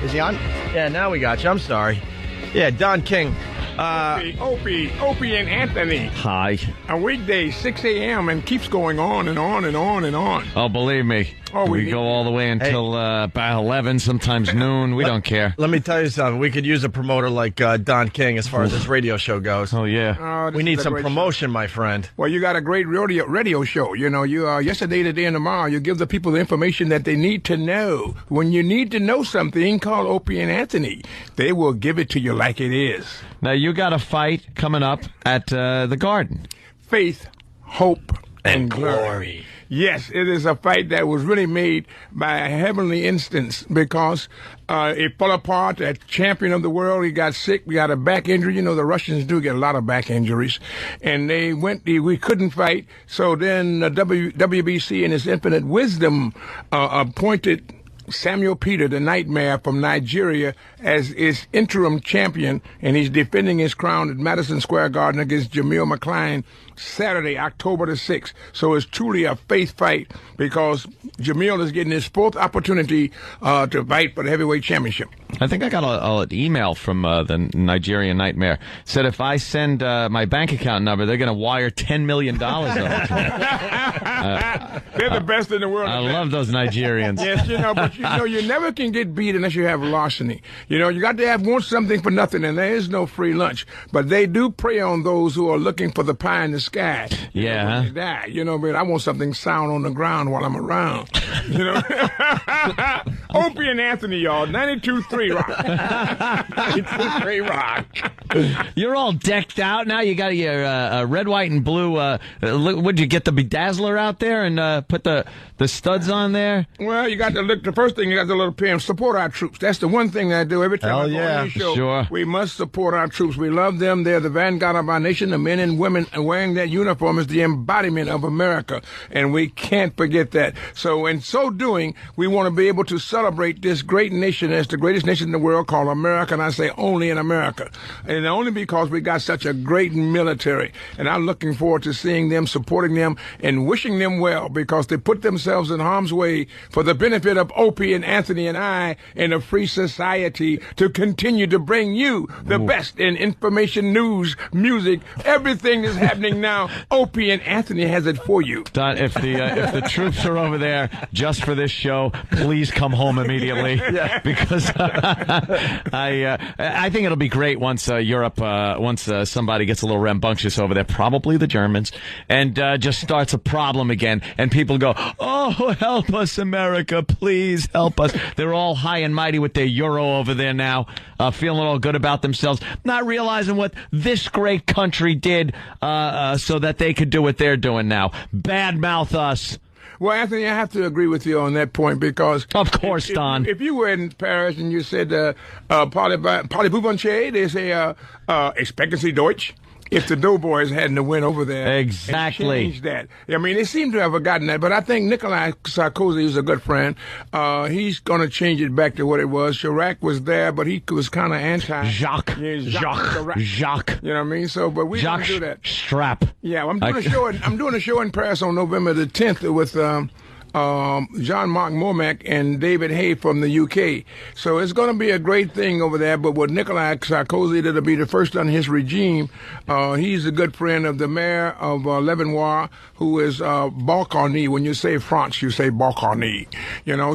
Is he on? Yeah, now we got you. I'm sorry. Yeah, Don King. Opie and Anthony. Hi. A weekday, 6 a.m. and keeps going on and on and on and on. Oh, believe me. We go all the way until about 11, sometimes noon. We don't care. Let me tell you something. We could use a promoter like Don King as far as this radio show goes. Oh, yeah. We need some promotion, my friend. Well, you got a great radio show. You know, you yesterday, today, and tomorrow, you give the people the information that they need to know. When you need to know something, call Opie and Anthony. They will give it to you like it is. Now, you got a fight coming up at the Garden. Faith, hope, and glory. Yes, it is a fight that was really made by a heavenly instance because it fell apart. That champion of the world, he got sick. We got a back injury. You know, the Russians do get a lot of back injuries. And we couldn't fight. So then WBC in its infinite wisdom appointed Samuel Peter, the Nightmare from Nigeria, as his interim champion, and he's defending his crown at Madison Square Garden against Jamil McClain Saturday, October the 6th. So it's truly a faith fight because Jamil is getting his fourth opportunity to fight for the heavyweight championship. I think I got an email from the Nigerian Nightmare. Said if I send my bank account number, they're going to wire $10 million over to me. They're the best in the world. I love those Nigerians. Yes, but you never can get beat unless you have larceny. You got to want something for nothing, and there is no free lunch. But they do prey on those who are looking for the pie in the sky. Yeah. When they die. But I want something sound on the ground while I'm around. Opie and Anthony, y'all. 92.3 Rock. 92.3 Rock. You're all decked out now. You got your red, white, and blue. Would you get the bedazzler out there and put the studs on there? Well, you got to look. The first thing, you got to little PM. Support our troops. That's the one thing that I do every time I go on the show. Sure. We must support our troops. We love them. They're the vanguard of our nation. The men and women wearing that uniform is the embodiment of America, and we can't forget that. So in so doing, we want to be able to celebrate this great nation as the greatest nation in the world called America, and I say only in America. And only because we got such a great military. And I'm looking forward to seeing them, supporting them, and wishing them well because they put themselves in harm's way for the benefit of Opie and Anthony and I in a free society to continue to bring you the best in information, news, music, everything that's happening now. Opie and Anthony has it for you. Don, if the troops are over there just for this show, please come home immediately because I think it'll be great once Europe, once somebody gets a little rambunctious over there, probably the Germans, and just starts a problem again, and people go, "Oh, help us, America, please help us." They're all high and mighty with their euro over there now, feeling all good about themselves, not realizing what this great country did so that they could do what they're doing now. Badmouth us. Well, Anthony, I have to agree with you on that point because... Of course, Don. If you were in Paris and you said, parlez-vous français, they say, expectancy Deutsch. If the Doughboys hadn't to win over there. Exactly. And changed that. I mean, they seem to have forgotten that, but I think Nicolas Sarkozy is a good friend. He's going to change it back to what it was. Chirac was there, but he was kind of anti. Jacques. Jacques. You know what I mean? So, but we don't do that. Strap. Yeah, well, I'm doing a show in Paris on November the 10th with Jean-Marc Mormac and David Hay from the UK. So it's going to be a great thing over there. But with Nicolas Sarkozy, that'll be the first on his regime. He's a good friend of the mayor of Levallois, who is Balkany. When you say France, you say Balkany.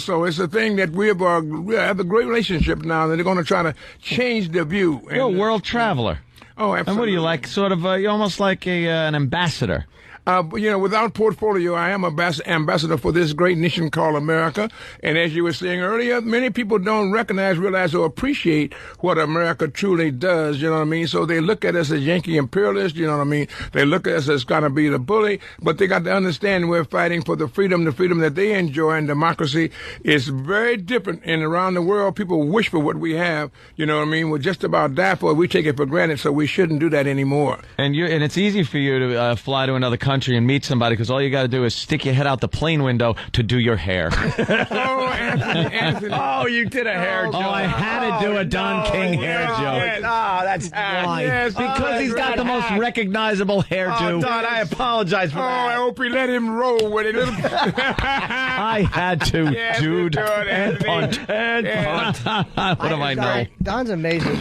So it's a thing that we have a great relationship now. That they're going to try to change the view. You're a world traveler. Oh, absolutely. And what are you like? Sort of, you're almost like an ambassador. Without portfolio, I am ambassador for this great nation called America. And as you were saying earlier, many people don't realize, or appreciate what America truly does. You know what I mean? So they look at us as Yankee imperialists. You know what I mean? They look at us as going to be the bully, but they got to understand we're fighting for the freedom that they enjoy. And democracy is very different. And around the world, people wish for what we have. You know what I mean? We're just about die for it. We take it for granted, so we shouldn't do that anymore. And it's easy for you to fly to another country country and meet somebody because all you got to do is stick your head out the plane window to do your hair. Oh, Anthony. Oh, you did a hair joke. Oh, I had to do a Don King hair joke. Yes. Oh, that's Why? Yes, Because he's got the most recognizable hairdo. Oh, Don, I apologize for that. Oh, Opie, let him roll with it. I had to, Yes, dude. you did, And Anthony. punt. And Yes. punt. What do I know? Don's amazing.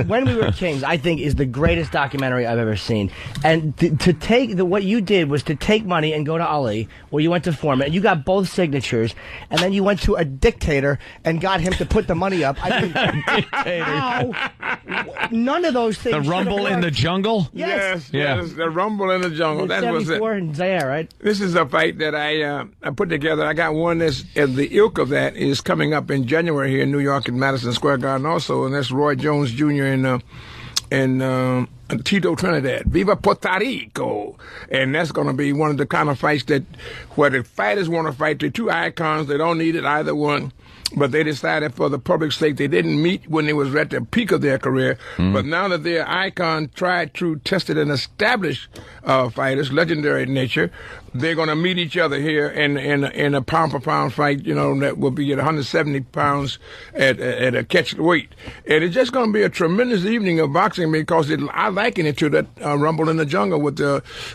When We Were Kings, I think, is the greatest documentary I've ever seen. And to take what you did was to take money and go to Ali, where you went to Foreman, and you got both signatures, and then you went to a dictator and got him to put the money up. I mean, how? None of those things. The Rumble in the Jungle? Yes. Yes, the Rumble in the Jungle. That was it. 74 and Zaire, right? This is a fight that I put together. I got one that's the ilk of that is coming up in January here in New York at Madison Square Garden also, and that's Roy Jones Jr. and Tito Trinidad. Viva Puerto Rico. And that's going to be one of the kind of fights that where the fighters want to fight the two icons. They don't need it, either one. But they decided for the public's sake, they didn't meet when they was at the peak of their career. But now that they're icon, tried, true, tested, and established fighters, legendary in nature, they're going to meet each other here in a pound-for-pound fight, that will be at 170 pounds at a catch weight. And it's just going to be a tremendous evening of boxing because I liken it to that Rumble in the Jungle with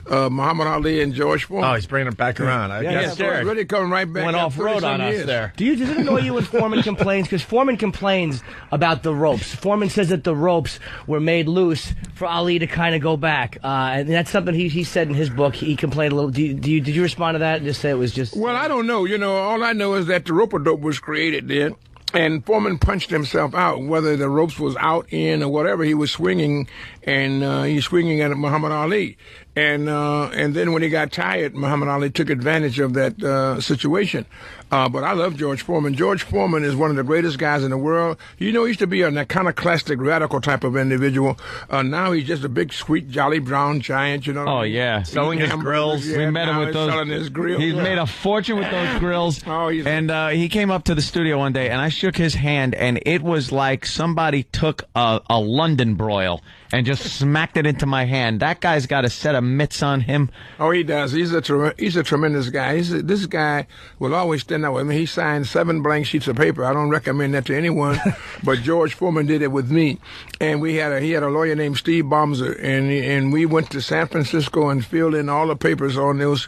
Muhammad Ali and George Foreman. Oh, he's bringing it back around. I got So scared. it's really coming right back. Went after off-road on 30-some us years. there. Does it annoy you when Foreman complains? Because Foreman complains about the ropes. Foreman says that the ropes were made loose for Ali to kind of go back. And that's something he said in his book. He complained a little. Did you respond to that and just say it was just... Well, I don't know. All I know is that the rope-a-dope was created then. And Foreman punched himself out, whether the ropes was out, in, or whatever. He was swinging, and he's swinging at Muhammad Ali. And then when he got tired, Muhammad Ali took advantage of that situation. But I love George Foreman. George Foreman is one of the greatest guys in the world. He used to be an iconoclastic, radical type of individual. Now he's just a big, sweet, jolly brown giant, Oh, yeah. Selling his grills. We met him with those. Selling his grills. He's made a fortune with those grills. Oh, and he came up to the studio one day, and I shook his hand, and it was like somebody took a London broil and just smacked it into my hand. That guy's got a set of mitts on him. Oh, he does. He's a tremendous guy. This guy will always stand up with me. He signed 7 blank sheets of paper. I don't recommend that to anyone, but George Foreman did it with me. And he had a lawyer named Steve Baumser, and we went to San Francisco and filled in all the papers on those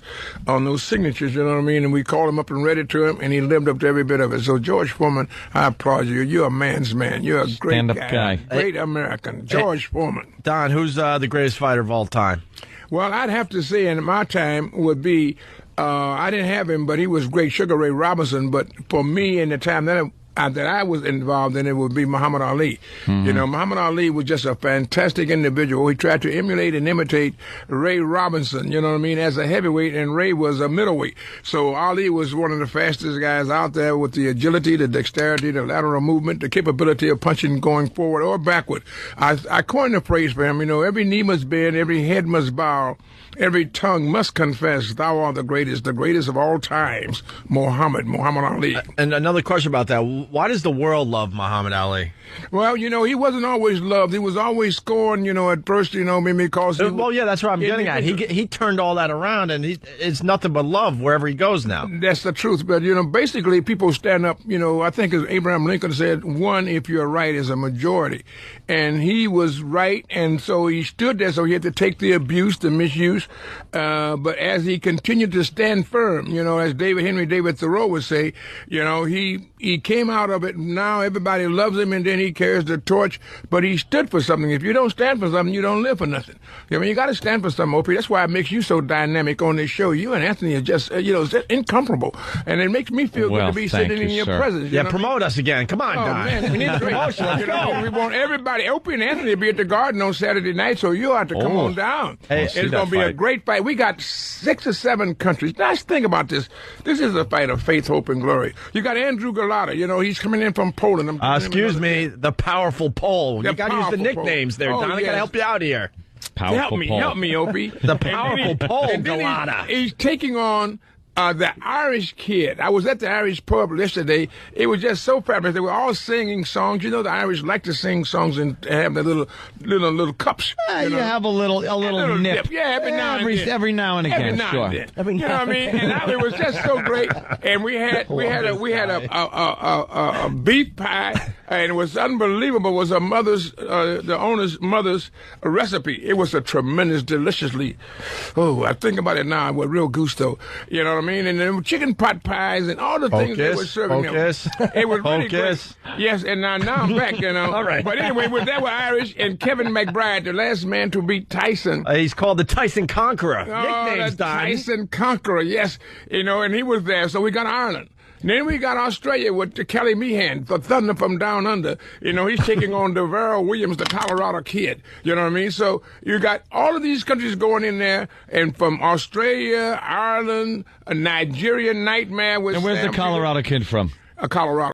signatures. You know what I mean? And we called him up and read it to him, and he lived up to every bit of it. So George Foreman, I applaud you. You're a man's man. You're a great Stand-up guy. Great American, George Foreman. Don, who's the greatest fighter of all time? Well, I'd have to say in my time would be, I didn't have him, but he was great, Sugar Ray Robinson. But for me, in the time that I was involved in, it would be Muhammad Ali. Muhammad Ali was just a fantastic individual. He tried to emulate and imitate Ray Robinson, as a heavyweight, and Ray was a middleweight. So Ali was one of the fastest guys out there with the agility, the dexterity, the lateral movement, the capability of punching going forward or backward. I coined a phrase for him, every knee must bend, every head must bow, every tongue must confess, thou art the greatest of all times, Muhammad Ali. And another question about that. Why does the world love Muhammad Ali? Well, he wasn't always loved. He was always scoring, at first, maybe because... yeah, that's what I'm getting at. He turned all that around, and it's nothing but love wherever he goes now. That's the truth. But, basically people stand up, I think as Abraham Lincoln said, one, if you're right, is a majority. And he was right, and so he stood there, so he had to take the abuse, the misuse. But as he continued to stand firm, as Henry David Thoreau would say, he came out of it, and now everybody loves him, and then he carries the torch, but he stood for something. If you don't stand for something, you don't live for nothing. You got to stand for something, Opie. That's why it makes you so dynamic on this show. You and Anthony are just, incomparable, and it makes me feel good to be sitting in your presence. Yeah, promote us again. Come on, Don. Man, we need a promotion. Let's go. We want everybody. Opie and Anthony will be at the Garden on Saturday night, so you'll have to come on down. Hey, it's going to be a great fight. We got 6 or 7 countries. Now, let's think about this. This is a fight of faith, hope, and glory. You got Andrew Galata. He's coming in from Poland. Excuse me, the powerful Pole. You got to use the nicknames there, Don. I got to help you out here. Help me, Opie. The powerful Pole, Galata. He's taking on the Irish kid. I was at the Irish pub yesterday. It was just so fabulous. They were all singing songs. You know, the Irish like to sing songs and have the little cups. You have a little nip. Yeah, every now and then. Every now and again, sure. You know what I mean? And it was just so great. And we had a beef pie, and it was unbelievable. It was the owner's mother's recipe. It was a tremendous, deliciously. Oh, I think about it now with real gusto. You know what I mean? And then chicken pot pies and all the things they were serving them. It was really great. Yes, and now I'm back, you know. All right. But anyway, they were Irish, and Kevin McBride, the last man to beat Tyson. He's called the Tyson Conqueror. Nicknames, Tyson Conqueror, yes. You know, and he was there, so we got Ireland. Then we got Australia with the Kelly Meehan, the Thunder from Down Under. You know, he's taking on DeVarrell Williams, the Colorado kid. You know what I mean? So you got all of these countries going in there, and from Australia, Ireland, a Nigerian Nightmare with. And where's the Colorado kid from? Colorado.